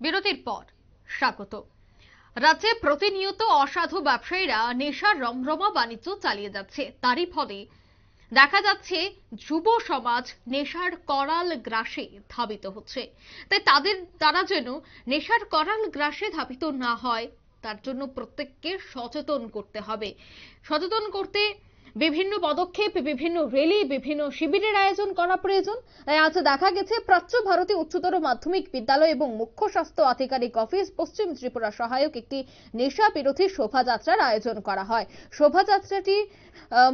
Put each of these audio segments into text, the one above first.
বিরতির পর স্বাগত। রাজ্যে প্রতিনিয়ত অসাধু ব্যবসায়ীরা নেশার রমরমা বাণিজ্য চালিয়ে যাচ্ছে। তারই ফলে দেখা যাচ্ছে যুব সমাজ নেশার করাল গ্রাসে ধাবিত হচ্ছে। তাই তারা যেন নেশার করাল গ্রাসে ধাবিত না হয়, তার জন্য প্রত্যেককে সচেতন করতে হবে। সচেতন করতে বিভিন্ন পদক্ষেপ, বিভিন্ন র্যালি, বিভিন্ন শিবিরের আয়োজন করা প্রয়োজন। তাই আজ দেখা গেছে প্রাচ্য ভারতী উচ্চতর মাধ্যমিক বিদ্যালয় এবং মুখ্য স্বাস্থ্য আধিকারিক অফিস পশ্চিম ত্রিপুরা সহায়ক একটি নেশা বিরোধী শোভাযাত্রার আয়োজন করা হয়। শোভাযাত্রাটি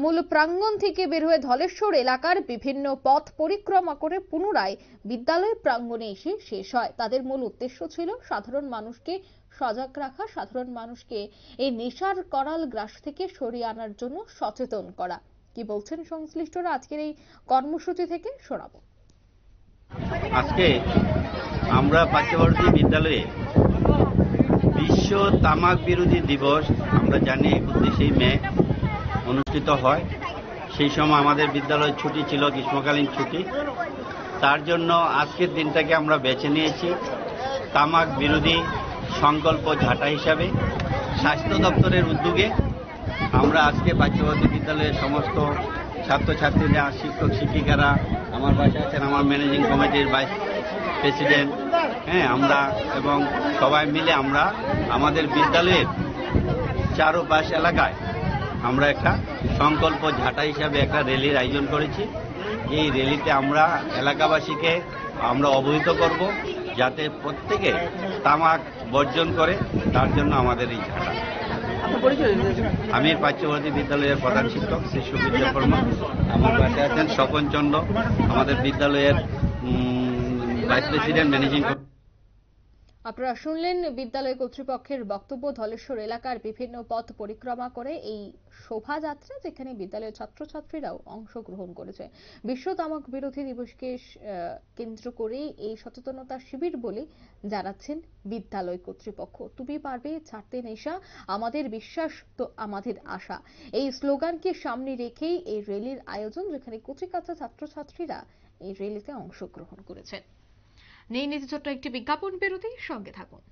মূল প্রাঙ্গণ থেকে বের হয়ে ধলেশ্বর এলাকার বিভিন্ন পথ পরিক্রমা করে পুনরায় বিদ্যালয় প্রাঙ্গণে এসে শেষ হয়। তাদের মূল উদ্দেশ্য ছিল সাধারণ মানুষকে সজাগ রাখা, সাধারণ মানুষকে এই নেশার করাল গ্রাস থেকে সরিয়ে আনার জন্য সচেতন করা। কি বলছেন সংশ্লিষ্টরা আজকের এই কর্মসূচি থেকে শোনাবো। আজকে আমরা প্রাচ্যভারতী বিদ্যালয়ে বিশ্ব তামাক বিরোধী দিবস আমরা জানি 21শে মে অনুষ্ঠিত হয়। সেই সময় আমাদের বিদ্যালয় ছুটি ছিল, গ্রীষ্মকালীন ছুটি। তার জন্য আজকের দিনটাকে আমরা বেছে নিয়েছি তামাক বিরোধী সংকল্প ঝাঁটা হিসাবে। স্বাস্থ্য দপ্তরের উদ্যোগে আমরা আজকে প্রাচ্যভারতী বিদ্যালয়ের সমস্ত ছাত্রছাত্রীরা, শিক্ষক শিক্ষিকারা, আমার পাশে আছেন আমার ম্যানেজিং কমিটির ভাইস প্রেসিডেন্ট, আমরা এবং সবাই মিলে আমরা আমাদের বিদ্যালয়ের চারপাশ এলাকায় আমরা একটা সংকল্প ঝাঁটা হিসাবে একটা র্যালির আয়োজন করেছি। এই র্যালিতে আমরা এলাকাবাসীকে আমরা অবহিত করব যাতে প্রত্যেকে তামাক বর্জন করে, তার জন্য আমাদের এই ঝাঁটা। আমি প্রাচ্যভারতী বিদ্যালয়ের প্রধান শিক্ষক শ্রী সুবিদ্য বর্মা। আমার পাশে আছেন স্বপন চন্দ্র, আমাদের বিদ্যালয়ের ভাইস প্রেসিডেন্ট ম্যানেজিং। আপনারা শুনলেন বিদ্যালয় কর্তৃপক্ষের বক্তব্য। ধলেশ্বর এলাকার বিভিন্ন পথ পরিক্রমা করে এই শোভাযাত্রা, যেখানে বিদ্যালয়ের ছাত্রছাত্রীরাও অংশগ্রহণ করেছে। বিশ্ব তামাক বিরোধী দিবসকে কেন্দ্র করে এই সচেতনতা শিবির বলে জানাচ্ছেন বিদ্যালয় কর্তৃপক্ষ। তুমি পারবে ছাড়তে নেশা, আমাদের বিশ্বাস তো আমাদের আশা, এই স্লোগানকে সামনে রেখেই এই র্যালির আয়োজন, যেখানে কচিকাঁচা ছাত্রছাত্রীরা এই র্যালিতে অংশগ্রহণ করেছেন। নিয়ে নিতে ছোট্ট একটি বিজ্ঞাপন বিরতি, সঙ্গে থাকুন।